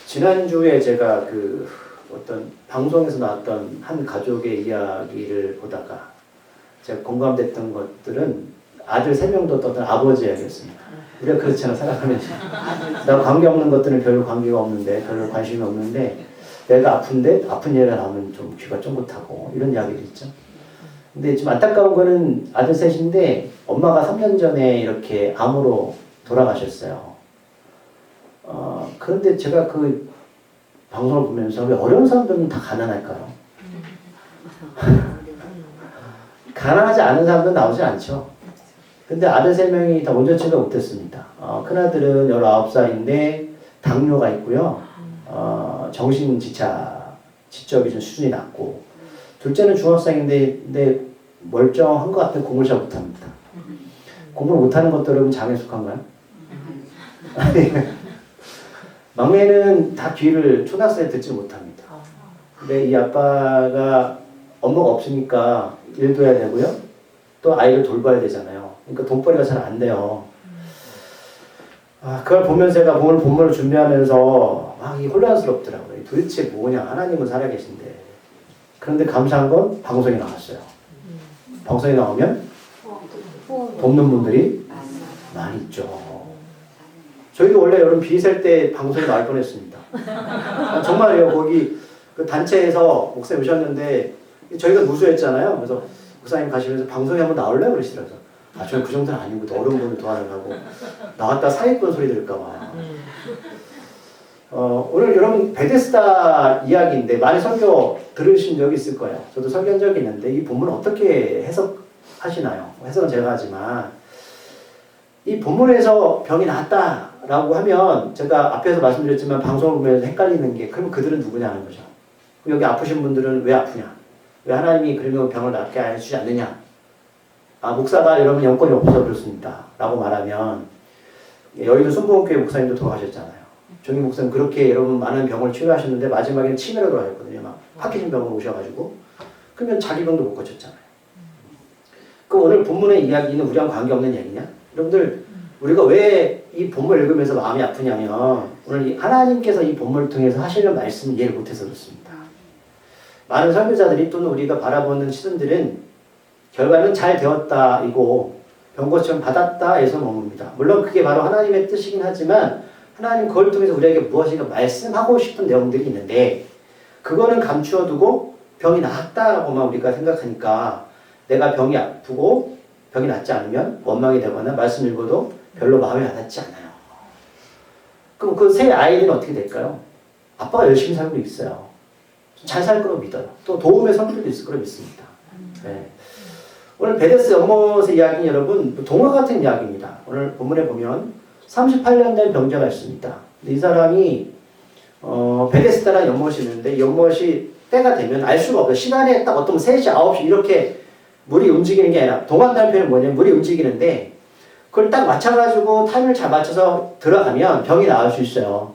지난주에 제가 그 어떤 방송에서 나왔던 한 가족의 이야기를 보다가 제가 공감됐던 것들은 아들 3명도 어떤 아버지 이야기였습니다. 우리가 그렇잖아, 살아가면서. 나 관계없는 것들은 별로 관계가 없는데, 별로 관심이 없는데, 내가 아픈데, 아픈 얘기가 나오면 좀 귀가 쫑긋하고, 이런 이야기들 있죠. 근데 좀 안타까운 거는 아들 셋인데, 엄마가 3년 전에 이렇게 암으로 돌아가셨어요. 그런데 제가 그 방송을 보면서 왜 어려운 사람들은 다 가난할까요? 가난하지 않은 사람들은 나오지 않죠. 근데 아들 3명이 다 온전치가 못했습니다. 큰아들은 19살인데 당뇨가 있고요. 정신지적이 좀 수준이 낮고, 둘째는 중학생인데 멀쩡한 것 같은 공부를 잘 못합니다. 공부를 못하는 것들은 장애에 속한가요? 막내는 다 귀를 초등학생에 듣지 못합니다. 근데 이 아빠가 업무가 없으니까 일도 해야 되고요. 또 아이를 돌봐야 되잖아요. 그러니까 돈벌이가 잘 안 돼요. 그걸 보면서 제가 오늘 본문을 준비하면서 막 혼란스럽더라고요. 도대체 뭐냐, 하나님은 살아계신데. 그런데 감사한 건 방송에 나왔어요. 방송에 나오면 돕는 분들이 많이 있죠. 저희도 원래 여름 비 셀 때 방송에 나올 뻔했습니다. 정말요. 거기 그 단체에서 목사님 오셨는데 저희가 무수했잖아요. 그래서 목사님 가시면서 방송에 한번 나올래요? 그러시더라고요. 저는 그 정도는 아니고 또 어려운 분을 도와달라고 나왔다 사기꾼 소리 들을까봐. 오늘 여러분 베데스다 이야기인데 많이 설교 들으신 적이 있을 거예요. 저도 설교한 적이 있는데 이 본문을 어떻게 해석하시나요? 해석은 제가 하지만 이 본문에서 병이 낫다라고 하면 제가 앞에서 말씀드렸지만 방송을 보면서 헷갈리는 게 그러면 그들은 누구냐는 거죠. 여기 아프신 분들은 왜 아프냐? 왜 하나님이 그러면 병을 낫게 해주지 않느냐? 목사가 여러분 영권이 없어서 그렇습니다. 라고 말하면 여의도 순복음교회 목사님도 돌아가셨잖아요. 종희 목사님 그렇게 여러분 많은 병을 치료하셨는데 마지막에는 치매로 돌아가셨거든요. 막 파키슨 병으로 오셔가지고 그러면 자기 병도 못 고쳤잖아요. 그 오늘 본문의 이야기는 우리랑 관계없는 얘기냐? 여러분들 우리가 왜 이 본문을 읽으면서 마음이 아프냐면 오늘 하나님께서 이 본문을 통해서 하시는 말씀을 이해를 못해서 그렇습니다. 많은 설교자들이 또는 우리가 바라보는 시선들은 결과는 잘 되었다이고 병고침 받았다에서 머뭅니다. 물론 그게 바로 하나님의 뜻이긴 하지만 하나님 그걸 통해서 우리에게 무엇인가 말씀하고 싶은 내용들이 있는데 그거는 감추어두고 병이 나았다라고만 우리가 생각하니까 내가 병이 아프고 병이 낫지 않으면 원망이 되거나 말씀 읽어도 별로 마음에 와닿지 않아요. 그럼 그 세 아이들은 어떻게 될까요? 아빠가 열심히 살고 있어요. 잘 살 거로 믿어요. 또 도움의 선물도 있을 거로 믿습니다. 네. 오늘 베데스 연못의 이야기는 여러분 동화 같은 이야기입니다. 오늘 본문에 보면 38년 된 병자가 있습니다. 이 사람이 베데스다라는 연못이 있는데 연못이 때가 되면 알 수가 없어요. 시간에 딱 어떤 3시, 9시 이렇게 물이 움직이는 게 아니라 동안다는 표현은 뭐냐면 물이 움직이는데 그걸 딱 맞춰가지고 타임을 잘 맞춰서 들어가면 병이 나을 수 있어요.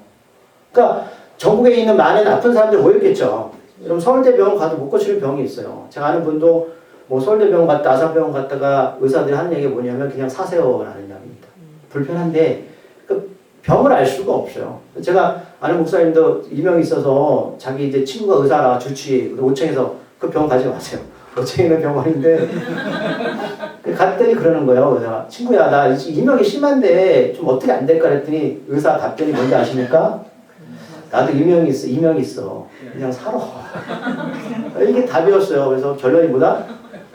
그러니까 전국에 있는 많은 아픈 사람들 모였겠죠. 여러분 서울대병원 가도 못 고치는 병이 있어요. 제가 아는 분도 뭐 서울대병원 갔다 아산병원 갔다가 의사들이 하는 얘기가 뭐냐면 그냥 사세요라는 이야기입니다. 불편한데 그 병을 알 수가 없어요. 제가 아는 목사님도 이명이 있어서 자기 이제 친구가 의사라 주치의 5층에서 그 병원 가지 마세요. 5층에 있는 병원인데 갔더니 그러는 거예요. 그래서 친구야 나 이명이 심한데 좀 어떻게 안 될까 그랬더니 의사 답변이 뭔지 아십니까? 나도 이명이 있어. 그냥 살아. 이게 답이었어요. 그래서 결론이 뭐다?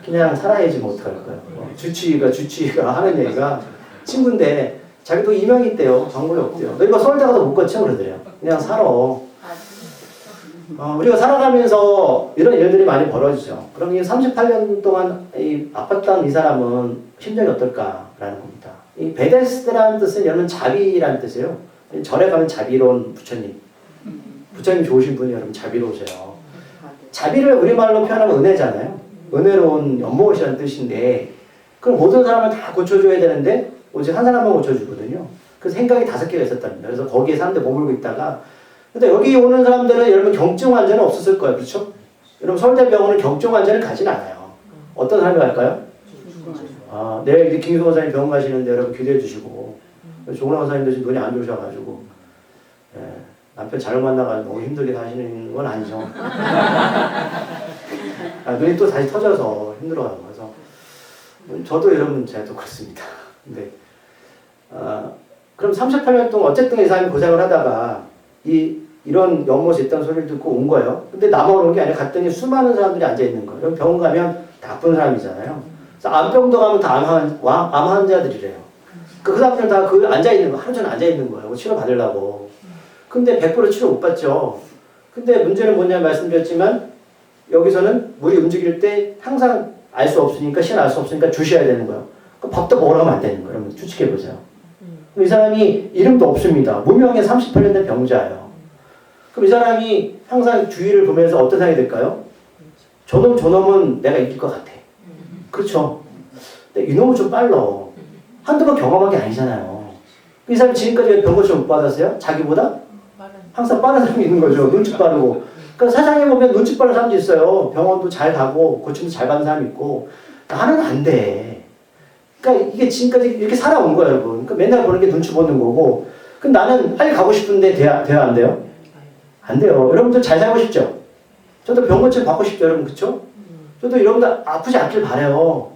그냥 살아야지 뭐 어떡할 거예요. 주치의가 하는 얘기가 친구인데 자기도 이명이 있대요. 방법이 없대요. 너 이거 서울대 가서 못 고쳐 그러더래요. 그냥 살아. 우리가 살아가면서 이런 일들이 많이 벌어지죠. 그럼 이 38년 동안 아팠던 이 사람은 심정이 어떨까라는 겁니다. 이 베데스다라는 뜻은 여러분 자비라는 뜻이에요. 절에 가면 자비로운 부처님. 부처님 좋으신 분이 여러분 자비로우세요. 자비를 우리말로 표현하면 은혜잖아요. 은혜로운 연못이라는 뜻인데 그럼 모든 사람을 다 고쳐줘야 되는데 오직 한 사람만 고쳐주거든요. 그래서 생각이 5개가 있었답니다. 그래서 거기에 사람들 머물고 있다가 근데 여기 오는 사람들은 여러분 경증 환자는 없었을 거예요. 그렇죠? 여러분 서울대병원은 경증 환자는 가진 않아요. 어떤 사람이 갈까요? 내일 이제 김유성 원사님 병원 가시는데 여러분 기대해 주시고 조은하 원사님도 지금 눈이 안 좋으셔가지고 예, 남편 잘못 만나가지고 너무 힘들게 사시는 건 아니죠. 눈이 또 다시 터져서 힘들어요. 그래서 저도 이런 문제도 그렇습니다. 근데 그럼 38년 동안 어쨌든 이 사람이 고생을 하다가 이런 연못에 있다는 소리를 듣고 온 거예요. 근데 나만 온 게 아니라 갔더니 수많은 사람들이 앉아있는 거예요. 그럼 병원 가면 다 아픈 사람이잖아요. 그래서 암병도 가면 다 암 환자들이래요. 그 사람들은 다 그 앉아있는 거, 하루 종일 앉아있는 거예요. 치료 받으려고. 근데 100% 치료 못 받죠. 근데 문제는 뭐냐 말씀드렸지만 여기서는 물이 움직일 때 항상 알 수 없으니까, 시간 알 수 없으니까 주셔야 되는 거예요. 그 밥도 먹으러 가면 안 되는 거예요. 여러분 추측해보세요. 이 사람이 이름도 없습니다. 무명의 38년 된 병자예요. 그럼 이 사람이 항상 주위를 보면서 어떤 생각이 들까요? 저놈은 내가 이길 것 같아. 그렇죠. 근데 이놈은 좀 빨라. 한두 번 경험한 게 아니잖아요. 이 사람이 지금까지 왜 병고침 못 받았어요? 자기보다? 항상 빠른 사람이 있는 거죠. 눈치 빠르고. 그러니까 세상에 보면 눈치 빠른 사람도 있어요. 병원도 잘 가고 고침도 잘 받는 사람이 있고. 나는 안 돼. 그러니까 이게 지금까지 이렇게 살아온 거예요, 여러분. 그러니까 맨날 보는 게 눈치 보는 거고. 그럼 나는 빨리 가고 싶은데 돼요, 안 돼요? 안 돼요. 여러분들 잘 살고 싶죠? 저도 병고침 받고 싶죠, 여러분. 그쵸? 저도 여러분들 아프지 않길 바래요.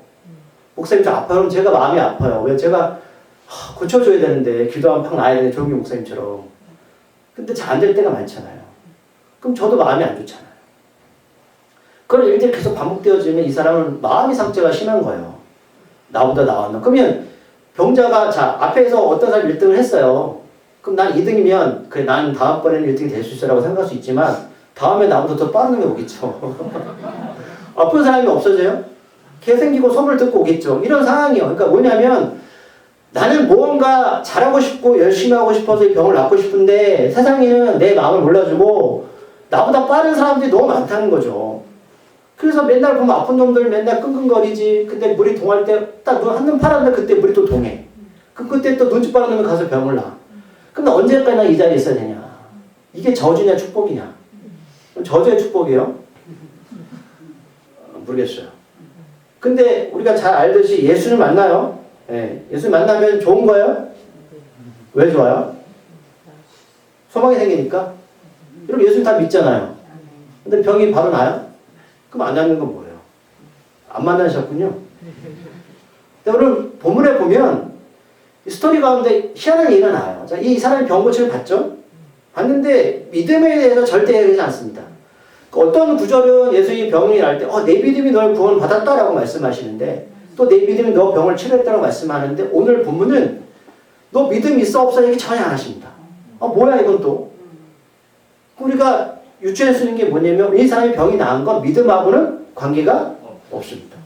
목사님 저 아파요. 그럼 제가 마음이 아파요. 왜 제가 고쳐줘야 되는데 기도하면 팍 나야 되는데 조용기 목사님처럼. 근데 잘 안 될 때가 많잖아요. 그럼 저도 마음이 안 좋잖아요. 그런 일들이 계속 반복되어지면 이 사람은 마음의 상처가 심한 거예요. 나보다 나왔나. 그러면 병자가 자 앞에서 어떤 사람이 1등을 했어요. 그럼 난 2등이면 그래 난 다음번에는 1등이 될 수 있어라고 생각할 수 있지만 다음에 나보다 더 빠른 놈이 오겠죠. 아픈 사람이 없어져요? 개 생기고 소문을 듣고 오겠죠. 이런 상황이에요. 그러니까 뭐냐면 나는 무언가 잘하고 싶고 열심히 하고 싶어서 이 병을 낫고 싶은데 세상에는 내 마음을 몰라주고 나보다 빠른 사람들이 너무 많다는 거죠. 그래서 맨날 보면 아픈 놈들 맨날 끙끙거리지. 근데 물이 동할 때 딱 눈 한눈 팔았는데 그때 물이 또 동해. 그때 또 눈치 빠른 놈이 가서 병을 나. 근데 언제까지나 이 자리에 있어야 되냐. 이게 저주냐 축복이냐. 저주의 축복이에요? 모르겠어요. 근데 우리가 잘 알듯이 예수를 만나요. 예, 예수 만나면 좋은 거예요? 왜 좋아요? 소망이 생기니까? 여러분 예수 다 믿잖아요. 근데 병이 바로 나요? 그럼 안 낫는 건 뭐예요? 안 만나셨군요. 근데 오늘 본문에 보면 이 스토리 가운데 희한한 얘기가 나와요. 자, 이 사람이 병 고침을 받죠? 받는데 믿음에 대해서 절대 얘기하지 않습니다. 어떤 구절은 예수님이 병이 날 때 내 믿음이 널 구원 받았다라고 말씀하시는데 또 내 믿음이 너 병을 치료했다고 말씀하는데 오늘 본문은 너 믿음 있어 없어 얘기 전혀 안 하십니다. 뭐야 이건 또. 우리가 유추할 수 있는 게 뭐냐면 이 사람이 병이 나은 건 믿음하고는 관계가 없습니다.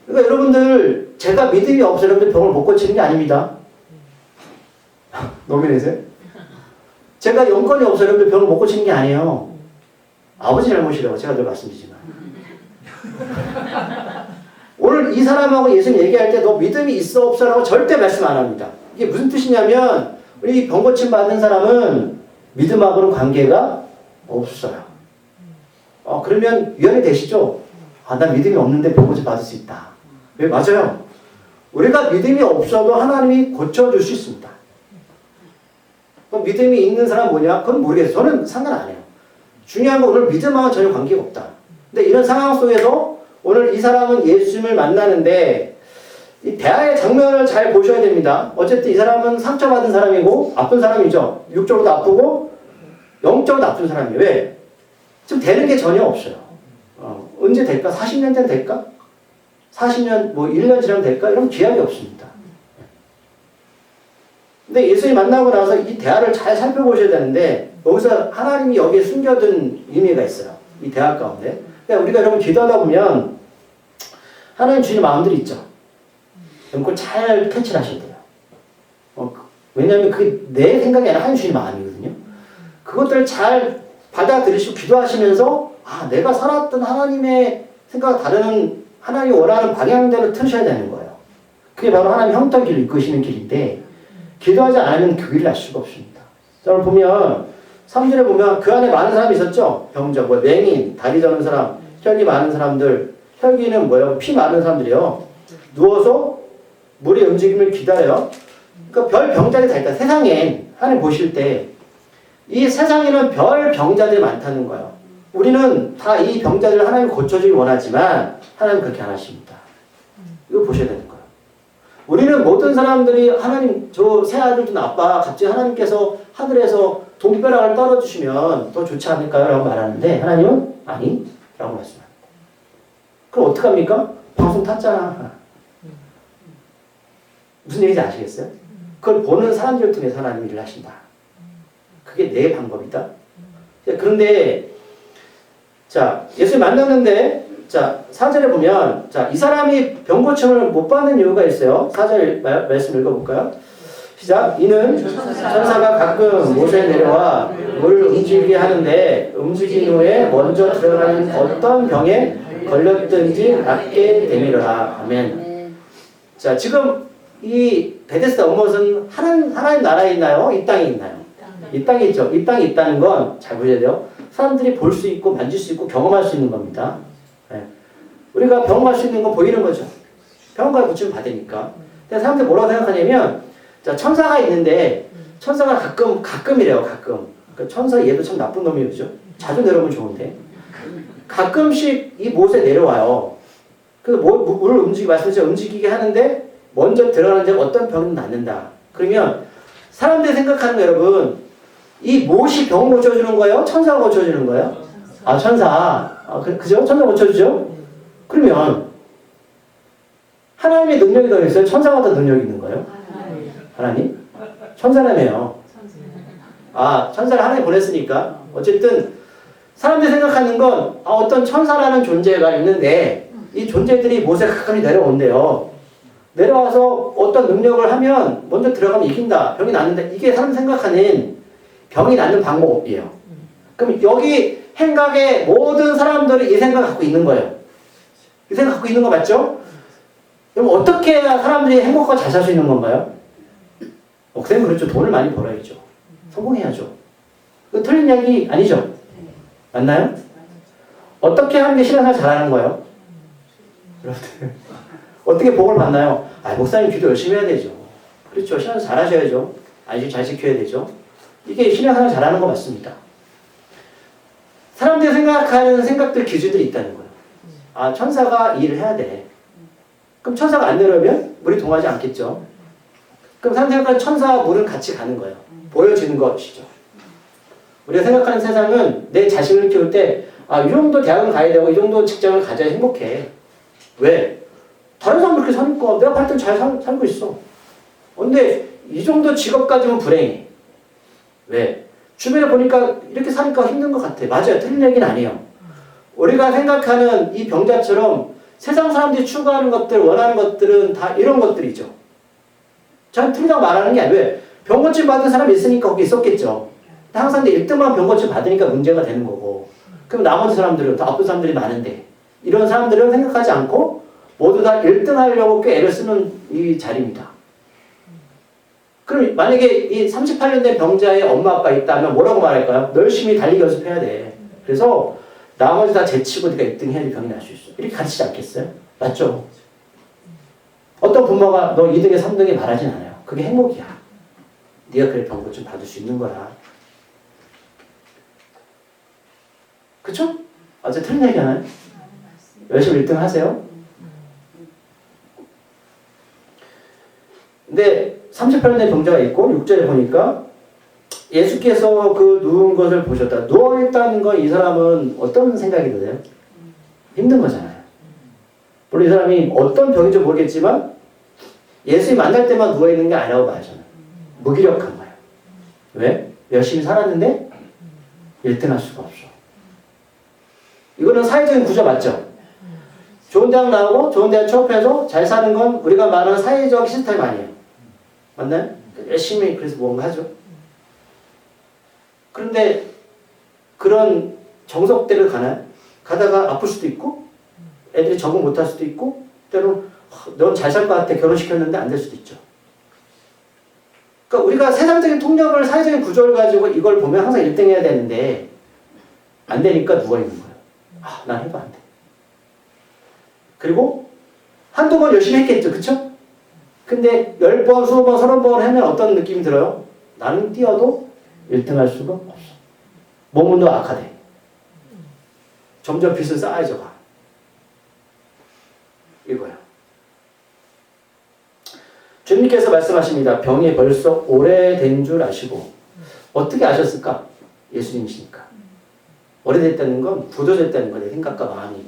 그러니까 여러분들 제가 믿음이 없어 여러분들 병을 못 고치는 게 아닙니다. 노민이세요? 제가 영권이 없어 여러분들 병을 못 고치는 게 아니에요. 아버지 잘못이라고 제가 늘 말씀드리지만 오늘 이 사람하고 예수님 얘기할 때 너 믿음이 있어 없어라고 절대 말씀 안 합니다. 이게 무슨 뜻이냐면 우리 병고침 받는 사람은 믿음하고는 관계가 없어요. 그러면 위안이 되시죠? 난 믿음이 없는데 병고침 받을 수 있다. 왜? 맞아요. 우리가 믿음이 없어도 하나님이 고쳐줄 수 있습니다. 그럼 믿음이 있는 사람 뭐냐? 그건 모르겠어요. 저는 상관 안 해요. 중요한 건 오늘 믿음하고는 전혀 관계가 없다. 근데 이런 상황 속에서 오늘 이 사람은 예수님을 만나는데 이 대화의 장면을 잘 보셔야 됩니다. 어쨌든 이 사람은 상처받은 사람이고 아픈 사람이죠. 육적으로도 아프고 영적으로도 아픈 사람이에요. 왜? 지금 되는 게 전혀 없어요. 언제 될까? 40년 전 될까? 40년, 1년 지나면 될까? 이런 기약이 없습니다. 근데 예수님 만나고 나서 이 대화를 잘 살펴보셔야 되는데 여기서 하나님이 여기에 숨겨둔 의미가 있어요. 이 대화 가운데. 그러니까 우리가 여러분 기도하다 보면 하나님 주시는 마음들이 있죠. 그걸 잘 캐치를 하셔야 돼요. 왜냐하면 그게 내 생각이 아니라 하나님 주시는 마음이거든요. 그것들을 잘 받아들이시고 기도하시면서 내가 살았던 하나님의 생각과 다른 하나님이 원하는 방향대로 틀으셔야 되는 거예요. 그게 바로 하나님 형통 길을 이끄시는 길인데 기도하지 않으면 그 길을 알 수가 없습니다. 자, 오늘 보면 3절에 보면 그 안에 많은 사람이 있었죠. 병자, 맹인, 다리 저는 사람, 혈기 많은 사람들. 혈기는 뭐예요? 피 많은 사람들이요. 누워서 물의 움직임을 기다려요. 그러니까 별 병자리 다 있다. 세상엔 하나님 보실 때 이 세상에는 별 병자들이 많다는 거예요. 우리는 다 이 병자들을 하나님 고쳐주기 원하지만 하나님 그렇게 안 하십니다. 이거 보셔야 되는 거예요. 우리는 모든 사람들이 하나님 저 새 아들도 나빠 갑자기 하나님께서 하늘에서 돈벼락을 떨어주시면 더 좋지 않을까요? 라고 말하는데 하나님은 아니 라고 말씀합니다. 그럼 어떡합니까? 방송 탔잖아. 무슨 얘기인지 아시겠어요? 그걸 보는 사람들을 통해서 하나님 일을 하신다. 그게 내 방법이다. 그런데 자 예수를 만났는데 자 4절에 보면 자 이 사람이 병 고침을 못 받는 이유가 있어요. 4절 말씀 읽어볼까요? 시작. 이는 천사가 가끔 모세에 내려와 물을 움직이게 하는데 움직인 후에 먼저 들어가는 어떤 병에 걸렸든지 낫게 되미라. 아멘. 자 지금 이 베데스다 온못은 하나님 나라에 있나요? 이 땅에 있나요? 이 땅에 있죠. 이 땅에 있다는 건 잘 보셔야 돼요. 사람들이 볼 수 있고 만질 수 있고 경험할 수 있는 겁니다. 네. 우리가 병원갈 수 있는 건 보이는 거죠. 병원가에 고침을 받으니까. 근데 사람들이 뭐라고 생각하냐면 자 천사가 있는데 천사가 가끔이래요. 가끔. 그러니까 천사 얘도 참 나쁜 놈이죠. 자주 내려오면 좋은데 가끔씩 이 못에 내려와요. 그 물을 움직이게 하는데 먼저 들어가는 데 어떤 병은 낫는다. 그러면 사람들이 생각하는 거 여러분 이 못이 병을 고쳐주는 거예요? 천사가 고쳐주는 거예요? 아 천사. 그죠? 천사 고쳐주죠? 그러면 하나님의 능력이 더 있어요? 천사가 더 능력이 있는 거예요? 하나님? 천사라며요. 아 천사를 하나님 보냈으니까 어쨌든 사람들이 생각하는 건 어떤 천사라는 존재가 있는데 이 존재들이 못에 가끔씩 내려온대요. 내려와서 어떤 능력을 하면 먼저 들어가면 이긴다. 병이 낫는다. 이게 사람 생각하는 병이 낫는 방법이에요. 그럼 여기 행각의 모든 사람들이 이 생각을 갖고 있는 거예요. 이 생각 갖고 있는 거 맞죠? 그럼 어떻게 해야 사람들이 행복하고 잘 살 수 있는 건가요? 목사님 그렇죠. 돈을 많이 벌어야죠. 성공해야죠. 그 틀린 이야기 아니죠? 맞나요? 어떻게 하는 게 신앙생활 잘하는 거예요? 여러분들 어떻게 복을 받나요? 목사님 기도 열심히 해야 되죠. 그렇죠. 신앙생활 잘하셔야죠. 안식 잘 지켜야 되죠. 이게 신앙생활 잘하는 거 맞습니다. 사람들이 생각하는 생각들 기준들이 있다는 거예요. 천사가 이 일을 해야 돼. 그럼 천사가 안 내려오면 물이 동하지 않겠죠. 그럼 사람들이 생각하는 천사와 물은 같이 가는 거예요. 보여지는 것이죠. 우리가 생각하는 세상은 내 자식을 키울 때 이 정도 대학은 가야 되고 이 정도 직장을 가져야 행복해. 왜? 다른 사람 그렇게 사니까 내가 봤을 땐 잘 살고 있어. 근데 이 정도 직업 가지면 불행해. 왜? 주변에 보니까 이렇게 사니까 힘든 것 같아. 맞아요. 틀린 얘기는 아니에요. 우리가 생각하는 이 병자처럼 세상 사람들이 추구하는 것들, 원하는 것들은 다 이런 것들이죠. 저는 틀리다고 말하는 게 아니에요. 왜? 병고침 받은 사람이 있으니까 거기 있었겠죠. 항상 1등만 병고침 받으니까 문제가 되는 거고. 그럼 나머지 사람들은 더 아픈 사람들이 많은데 이런 사람들은 생각하지 않고 모두 다 1등 하려고 꽤 애를 쓰는 이 자리입니다. 그럼 만약에 이 38년 된 병자의 엄마 아빠 있다면 뭐라고 말할까요? 너 열심히 달리기 연습해야 돼. 그래서 나머지 다 제치고 네가 1등 해야지 병이 날 수 있어. 이렇게 가르치지 않겠어요? 맞죠? 어떤 부모가 너 2등에 3등에 바라진 않아요. 그게 행복이야. 네가 그래 병고 좀 받을 수 있는 거야. 그쵸? 어제 틀린 얘기 하나요? 열심히 1등 하세요. 근데 38년 된 병자가 있고 6절에 보니까 예수께서 그 누운 것을 보셨다. 누워있다는 건 이 사람은 어떤 생각이 드세요? 힘든 거잖아요. 물론 이 사람이 어떤 병인지 모르겠지만 예수님 만날 때만 누워있는 게 아니라고 말하잖아요. 무기력한 거예요. 왜? 열심히 살았는데 1등 할 수가 없어. 이거는 사회적인 구조 맞죠? 좋은 대학 나오고 좋은 대학 취업해서 잘 사는 건 우리가 말하는 사회적 시스템 아니에요. 맞나요? 열심히 그래서 뭔가 하죠. 그런데 그런 정석대로 가나요? 가다가 아플 수도 있고 애들이 적응 못할 수도 있고 때로는 넌 잘 살 것 같아 결혼시켰는데 안 될 수도 있죠. 그러니까 우리가 세상적인 통념을 사회적인 구조를 가지고 이걸 보면 항상 1등 해야 되는데 안 되니까 누워있는 거예요. 난 해도 안 돼. 그리고 한두 번 열심히 했겠죠. 그쵸? 근데 10번, 20번, 30번 하면 어떤 느낌이 들어요? 나는 뛰어도 1등 할 수가 없어. 몸은 더 악화돼. 점점 빚은 쌓여져 가. 이거야. 주님께서 말씀하십니다. 병이 벌써 오래된 줄 아시고. 어떻게 아셨을까? 예수님이시니까. 오래됐다는 건 굳어졌다는 거야. 내 생각과 마음이.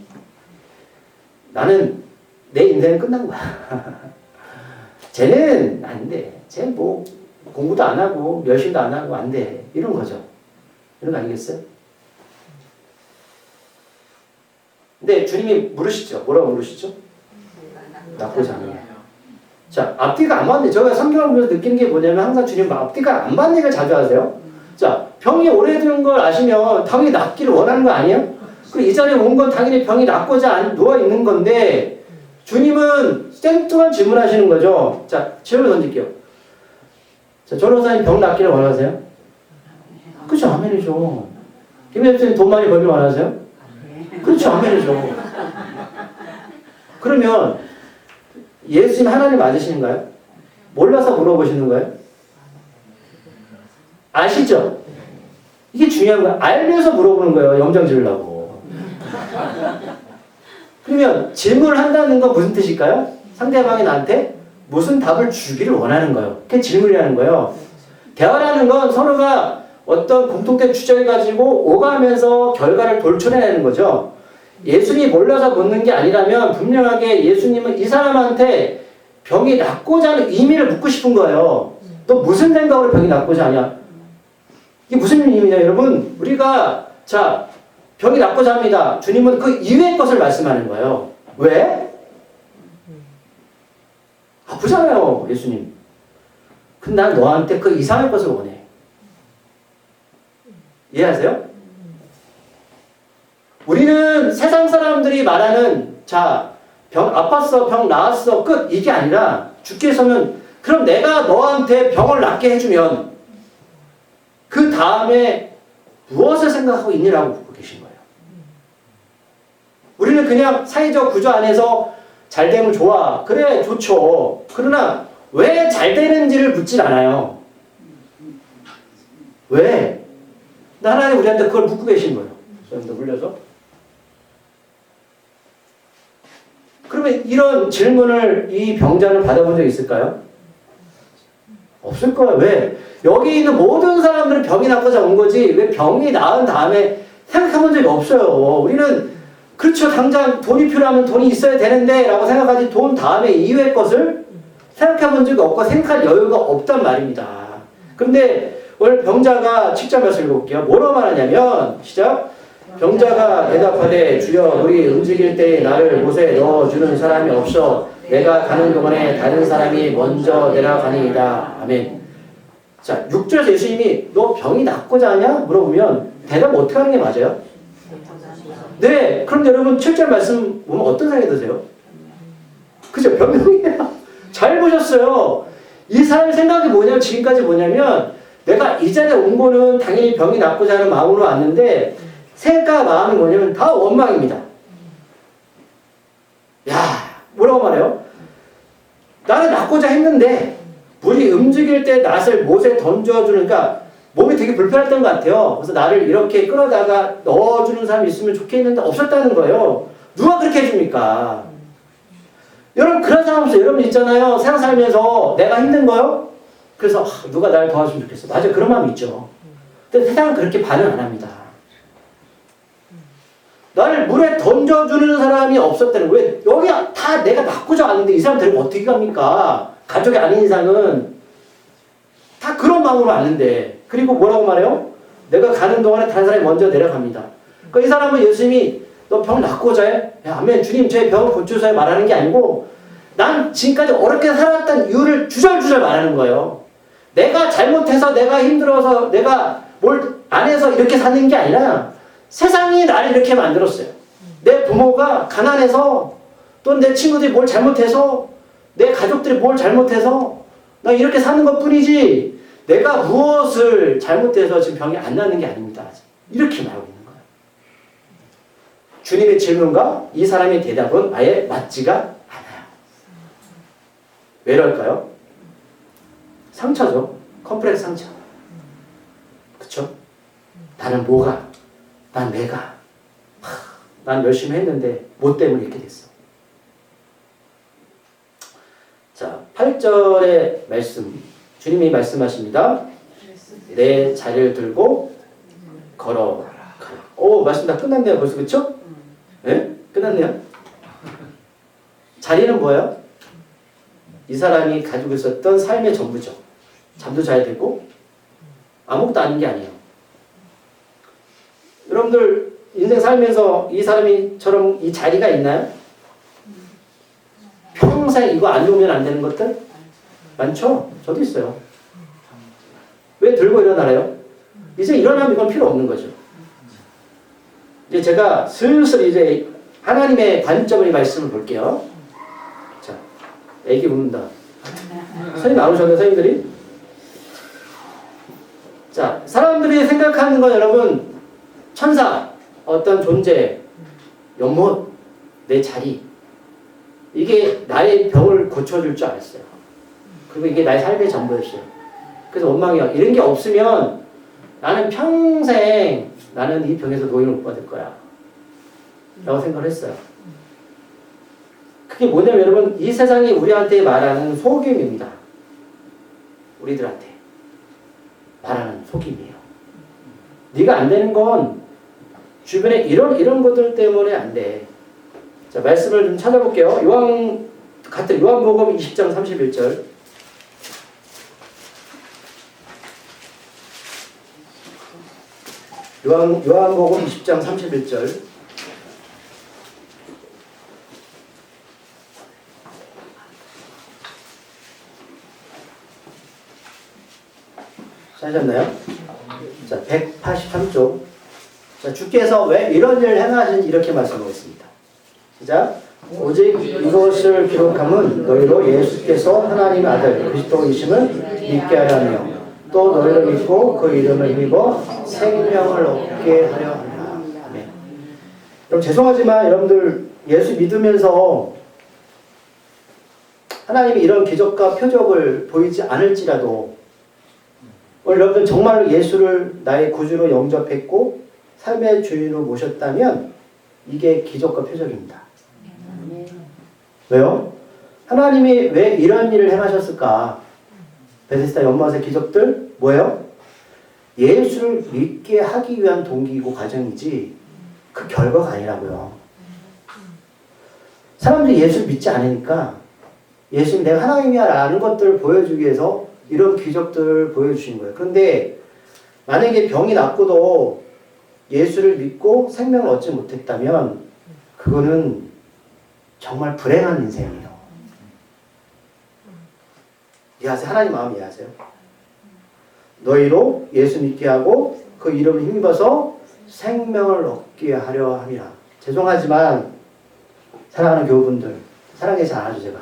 나는 내 인생은 끝난 거야. 쟤는 안 돼. 쟤 뭐 공부도 안 하고 열심히도 안 하고 안 돼. 이런 거죠. 이런 거 아니겠어요? 근데 주님이 물으시죠. 뭐라고 물으시죠? 낫고자 하느냐. 자, 앞뒤가 안 맞네. 제가 성경을 보면서 느끼는 게 뭐냐면 항상 주님 앞뒤가 안 맞는 얘기를 자주 하세요. 자, 병이 오래된 걸 아시면 당연히 낫기를 원하는 거 아니에요? 그리고 이 자리에 온 건 당연히 병이 낫고자 누워있는 건데 주님은 생뚱한 질문을 하시는 거죠. 자, 질문 던질게요. 자, 전호사님 병 낫기를 원하세요? 그렇죠. 아멘이죠. 김혜수님 돈 많이 벌길 원하세요? 그렇죠. 아멘이죠. 그러면 예수님 하나님 맞으시는가요? 몰라서 물어보시는 거예요? 아시죠? 이게 중요한 거야. 알면서 물어보는 거예요. 영장 지으려고. 그러면 질문을 한다는 건 무슨 뜻일까요? 상대방이 나한테 무슨 답을 주기를 원하는 거예요. 그게 질문이라는 거예요. 대화라는 건 서로가 어떤 공통된 주제를 가지고 오가면서 결과를 돌출해내는 거죠. 예수님이 몰라서 묻는 게 아니라면 분명하게 예수님은 이 사람한테 병이 낫고자 하는 의미를 묻고 싶은 거예요. 너 무슨 생각으로 병이 낫고자 하냐? 이게 무슨 의미냐, 여러분? 우리가, 자, 병이 낫고자 합니다. 주님은 그 이외의 것을 말씀하는 거예요. 왜? 아프잖아요, 예수님. 근데 난 너한테 그 이상의 것을 원해. 이해하세요? 우리는 세상 사람들이 말하는, 자, 병 아팠어, 병 나았어, 끝. 이게 아니라 주께서는 그럼 내가 너한테 병을 낫게 해주면 그 다음에 무엇을 생각하고 있느라고 묻고 계신 거예요. 우리는 그냥 사회적 구조 안에서 잘 되면 좋아. 그래, 좋죠. 그러나 왜 잘 되는지를 묻질 않아요. 왜? 하나님 우리한테 그걸 묻고 계신 거예요. 저한테 물려서. 그러면 이런 질문을 이 병자는 받아본 적 있을까요? 없을 거예요. 왜? 여기 있는 모든 사람들은 병이 낫고자 온 거지 왜 병이 나은 다음에 생각해본 적이 없어요. 우리는 그렇죠. 당장 돈이 필요하면 돈이 있어야 되는데 라고 생각하지 돈 다음에 이후의 것을 생각해본 적이 없고 생각할 여유가 없단 말입니다. 그런데 오늘 병자가 7절 말씀 읽어볼게요. 뭐라고 말하냐면 시작. 병자가 대답하되 주여 우리 움직일 때 나를 못에 넣어주는 사람이 없어 내가 가는 동안에 다른 사람이 먼저 내려가니이다. 아멘. 자, 6절에서 예수님이 너 병이 낫고자 하냐? 물어보면 대답 어떻게 하는 게 맞아요? 네. 그런데 여러분 7절 말씀 보면 어떤 생각이 드세요? 그죠? 병명이에요. 잘 보셨어요. 이 사람의 생각이 뭐냐면 지금까지 뭐냐면 내가 이 자리에 온 거는 당연히 병이 낫고자 하는 마음으로 왔는데 생각과 마음이 뭐냐면 다 원망입니다. 야, 뭐라고 말해요? 나는 낫고자 했는데 물이 움직일 때 낫을 못에 던져주니까 몸이 되게 불편했던 것 같아요. 그래서 나를 이렇게 끌어다가 넣어주는 사람이 있으면 좋겠는데 없었다는 거예요. 누가 그렇게 해줍니까? 여러분 그런 사람 없어요. 여러분 있잖아요. 세상 살면서 내가 힘든 거요? 그래서 누가 나를 도와주면 좋겠어. 맞아, 그런 마음이 있죠. 근데 세상은 그렇게 반응 안 합니다. 나를 물에 던져주는 사람이 없었다는 거예요. 왜? 여기 다 내가 낫고자 왔는데 이 사람 데리고 어떻게 갑니까? 가족이 아닌 이상은 다 그런 마음으로 왔는데 그리고 뭐라고 말해요? 내가 가는 동안에 다른 사람이 먼저 내려갑니다. 그러니까 이 사람은 예수님이 너 병 낫고자 해? 야, 아멘. 주님 제 병을 고쳐서 말하는 게 아니고 난 지금까지 어렵게 살았던 이유를 주절주절 말하는 거예요. 내가 잘못해서 내가 힘들어서 내가 뭘 안 해서 이렇게 사는 게 아니라 세상이 나를 이렇게 만들었어요. 내 부모가 가난해서 또 내 친구들이 뭘 잘못해서 내 가족들이 뭘 잘못해서 나 이렇게 사는 것 뿐이지 내가 무엇을 잘못해서 지금 병이 안 나는 게 아닙니다. 이렇게 말하고 있는 거예요. 주님의 질문과 이 사람의 대답은 아예 맞지가 않아요. 왜 이럴까요? 상처죠. 컴플렉스 상처. 나는 뭐가? 난 내가. 난 열심히 했는데 뭐 때문에 이렇게 됐어. 자, 8절의 말씀. 주님이 말씀하십니다. 내 자리를 들고 걸어가라. 오, 말씀 다 끝났네요. 벌써 그쵸? 네? 끝났네요. 자리는 뭐예요? 이 사람이 가지고 있었던 삶의 전부죠. 잠도 자야 되고 아무것도 아닌 게 아니에요. 여러분들 인생 살면서 이 사람이처럼 이 자리가 있나요? 평생 이거 안 좋으면 안 되는 것들? 많죠? 저도 있어요. 왜 들고 일어나래요? 이제 일어나면 이건 필요 없는 거죠. 이제 제가 슬슬 이제 하나님의 관점의 말씀을 볼게요. 자, 애기 웃는다. 선생님 안 오셨나요, 선생님들이? 자, 사람들이 생각하는 건 여러분, 천사, 어떤 존재, 연못, 내 자리, 이게 나의 병을 고쳐줄 줄 알았어요. 그리고 이게 나의 삶의 전부였어요. 그래서 원망이요. 이런 게 없으면 나는 평생 나는 이 병에서 노임을 못 받을 거야. 라고 생각을 했어요. 그게 뭐냐면 여러분, 이 세상이 우리한테 말하는 속임입니다. 우리들한테 말하는 속임이에요. 네가 안 되는 건 주변에 이런 것들 때문에 안 돼. 자, 말씀을 좀 찾아볼게요. 같은 요한복음 20장 31절. 요한복음 20장 31절. 찾으셨나요? 자, 183쪽. 자, 주께서 왜 이런 일을 행하시는지 이렇게 말씀하겠습니다. 시작. 오직 이것을 기록함은 너희로 예수께서 하나님의 아들 그리스도이심을 믿게 하려며 또 너희를 믿고 그 이름을 힘입어 생명을 얻게 하려 합니다. 아멘. 여러분 죄송하지만 여러분들 예수 믿으면서 하나님이 이런 기적과 표적을 보이지 않을지라도 오늘 여러분 정말로 예수를 나의 구주로 영접했고 삶의 주인으로 모셨다면 이게 기적과 표적입니다. 왜요? 하나님이 왜 이런 일을 행하셨을까? 베데스다 연못의 기적들 뭐예요? 예수를 믿게 하기 위한 동기이고 과정이지 그 결과가 아니라고요. 사람들이 예수를 믿지 않으니까 예수님 내가 하나님이야 라는 것들을 보여주기 위해서 이런 기적들을 보여주신 거예요. 그런데 만약에 병이 낫고도 예수를 믿고 생명을 얻지 못했다면 그거는 정말 불행한 인생이에요. 이해하세요? 하나님 마음 이해하세요? 너희로 예수 믿게 하고 그 이름을 힘입어서 생명을 얻게 하려 함이라. 죄송하지만 사랑하는 교우분들 사랑하지 않아줘 제가.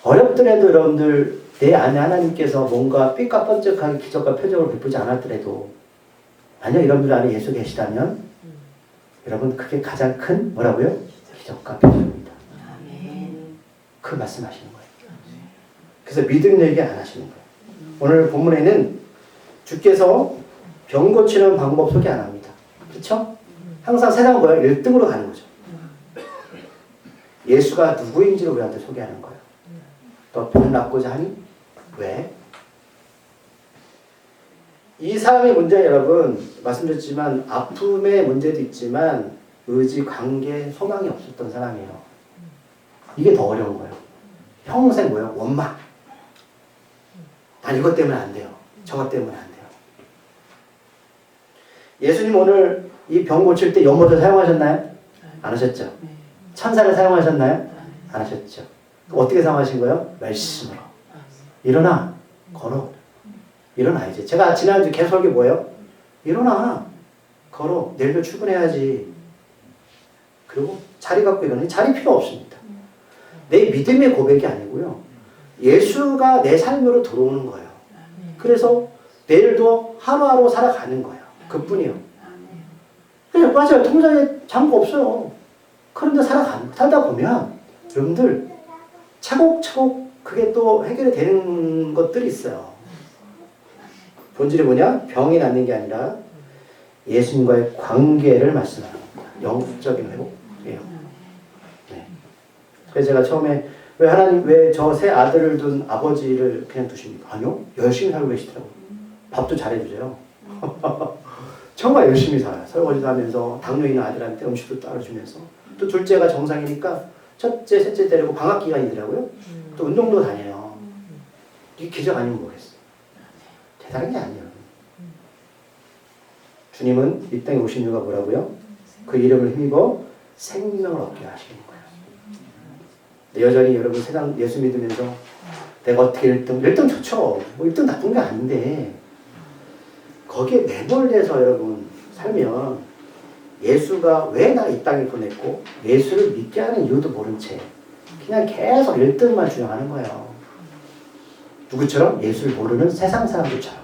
어렵더라도 여러분들 내 안에 하나님께서 뭔가 삐까뻔쩍하게 기적과 표적을 베푸지 않았더라도 만약 여러분들 안에 예수 계시다면 여러분 그게 가장 큰 뭐라고요? 기적과 표적입니다. 그 말씀하시는 거예요. 그래서 믿음 얘기 안 하시는 거예요. 오늘 본문에는 주께서 병 고치는 방법 소개 안 합니다. 그렇죠? 항상 세상 뭐예요? 1등으로 가는 거죠. 예수가 누구인지를 우리한테 소개하는 거예요. 너 병 낫고자 하니? 왜? 이 사람의 문제는 여러분 말씀드렸지만 아픔의 문제도 있지만 의지, 관계, 소망이 없었던 사람이에요. 이게 더 어려운 거예요. 평생 뭐예요? 원망. 난 이것 때문에 안 돼요. 저것 때문에 안 돼요. 예수님 오늘 이 병 고칠 때 연못을 사용하셨나요? 안 하셨죠? 천사를 사용하셨나요? 안 하셨죠? 어떻게 사용하신 거예요? 말씀으로. 일어나. 걸어. 일어나 이제. 제가 지난주 계속 설교 뭐예요? 일어나. 걸어. 내일도 출근해야지. 그리고 자리 갖고 일어나. 자리 필요 없습니다. 내 믿음의 고백이 아니고요. 예수가 내 삶으로 들어오는 거예요. 그래서 내일도 하루하루 살아가는 거예요. 그뿐이에요. 그냥 맞아요. 통장에 잔고 없어요. 그런데 살다 보면 여러분들 차곡차곡 그게 또 해결이 되는 것들이 있어요. 본질이 뭐냐? 병이 낫는 게 아니라 예수님과의 관계를 말씀하는 겁니다. 영적인 회복이에요. 네. 그래서 제가 처음에 왜 하나님 왜 저 세 아들을 둔 아버지를 그냥 두십니까? 아니요. 열심히 살고 계시더라고요. 밥도 잘해주세요. 정말 열심히 살아요. 설거지도 하면서 당뇨 있는 아들한테 음식도 따라주면서 또 둘째가 정상이니까 첫째, 셋째 데리고 방학 기간이더라고요. 또 운동도 다녀요. 이게 기적 아니면 뭐겠어요? 대단한 게 아니에요. 주님은 이 땅에 오신 이유가 뭐라고요? 그 이름을 힘입어 생명을 얻게 하시는 거예요. 여전히 여러분 세상 예수 믿으면서 내가 어떻게 1등 좋죠. 뭐 1등 나쁜 게 아닌데 거기에 매몰돼서 여러분 살면 예수가 왜 나 이 땅에 보냈고 예수를 믿게 하는 이유도 모른 채 그냥 계속 1등만 주장하는 거예요. 누구처럼? 예수를 모르는 세상 사람들처럼.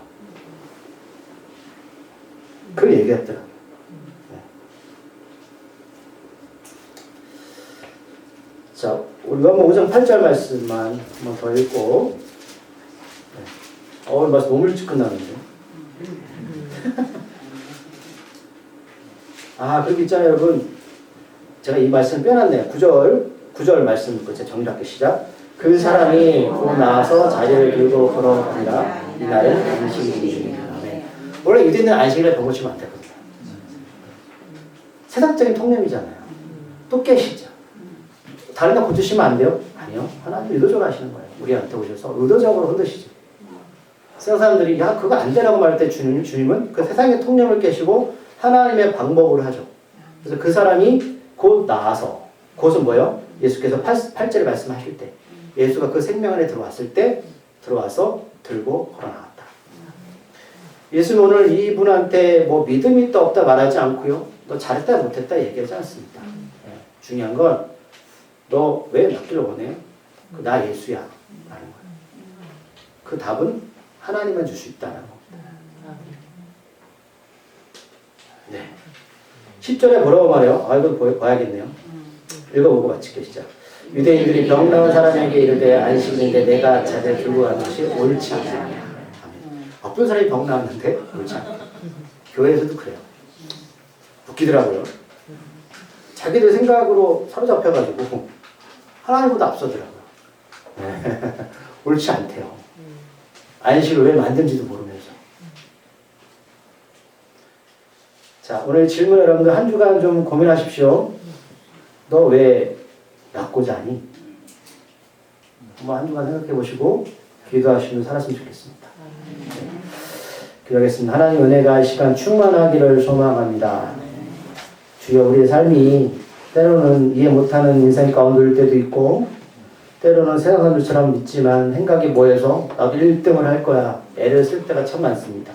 그 얘기였더라고요. 네. 자, 우리가 5장 8절 말씀만 한번 더 읽고 네. 오늘 말씀 너무 일찍 끝나는데 그리고 있잖아요 여러분 제가 이 말씀 빼놨네요. 9절 말씀 제가 정리할게요. 시작. 그 사람이 곧 나와서 자리를 들고 걸어갑니다. 이날은 안식일입니다. 원래 유대인은 안식일에 병 고치면 안 되거든요. 세상적인 통념이잖아요. 또 깨시죠. 다른 날 고치시면 안 돼요? 아니요. 하나님 의도적으로 하시는 거예요. 우리한테 오셔서 의도적으로 흔드시죠. 세상 사람들이 야 그거 안 되라고 말할 때 주님은 그 세상의 통념을 깨시고 하나님의 방법으로 하죠. 그래서 그 사람이 곧 나와서 곧은 뭐예요? 예수께서 8절에 말씀하실 때 예수가 그 생명 안에 들어왔을 때 들어와서 들고 걸어나왔다. 예수는 오늘 이분한테 뭐 믿음이 있다 없다 말하지 않고요. 너 잘했다 못했다 얘기하지 않습니다. 네. 중요한 건 너 왜 낫기를 원해? 나 예수야. 라는 거예요. 그 답은 하나님만 줄 수 있다는 겁니다. 네. 10절에 뭐라고 말해요? 이거 봐야겠네요. 읽어보고 마칠게요. 시작. 유대인들이 병 나은 사람에게 이르되 안식일인데 내가 자리를 들고 가는 것이 옳지 않느냐. 어떤 사람이 병 나왔는데 옳지 않다. 교회에서도 그래요. 웃기더라고요. 자기들 생각으로 사로잡혀가지고 하나님보다 앞서더라고요. 네. 옳지 않대요. 안식을 왜 만든지도 모르면서. 자, 오늘 질문 여러분들 한 주간 좀 고민하십시오. 너 왜 낫고자 하니? 한번 한 주간 생각해 보시고 기도하시면서 살았으면 좋겠습니다. 네. 기도하겠습니다. 하나님 은혜가 이 시간 충만하기를 소망합니다. 주여 우리의 삶이 때로는 이해 못하는 인생 가운데 올 때도 있고 때로는 세상 사람들처럼 믿지만 생각이 모여서 나도 1등을 할 거야. 애를 쓸 때가 참 많습니다.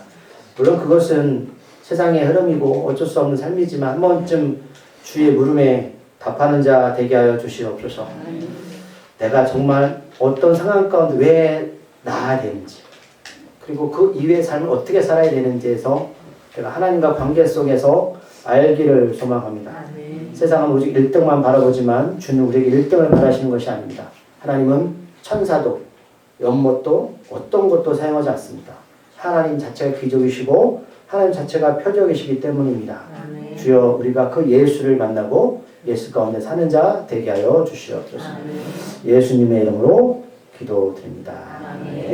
물론 그것은 세상의 흐름이고 어쩔 수 없는 삶이지만 한 번쯤 주의 물음에 답하는 자 되게 하여 주시옵소서. 내가 정말 어떤 상황 가운데 왜 나아야 되는지 그리고 그 이외의 삶을 어떻게 살아야 되는지에서 제가 하나님과 관계 속에서 알기를 소망합니다. 세상은 오직 1등만 바라보지만 주는 우리에게 1등을 바라시는 것이 아닙니다. 하나님은 천사도 연못도 어떤 것도 사용하지 않습니다. 하나님 자체가 기적이시고 하나님 자체가 표적이시기 때문입니다. 주여 우리가 그 예수를 만나고 예수 가운데 사는 자 되게 하여 주시옵소서. 예수님의 이름으로 기도드립니다.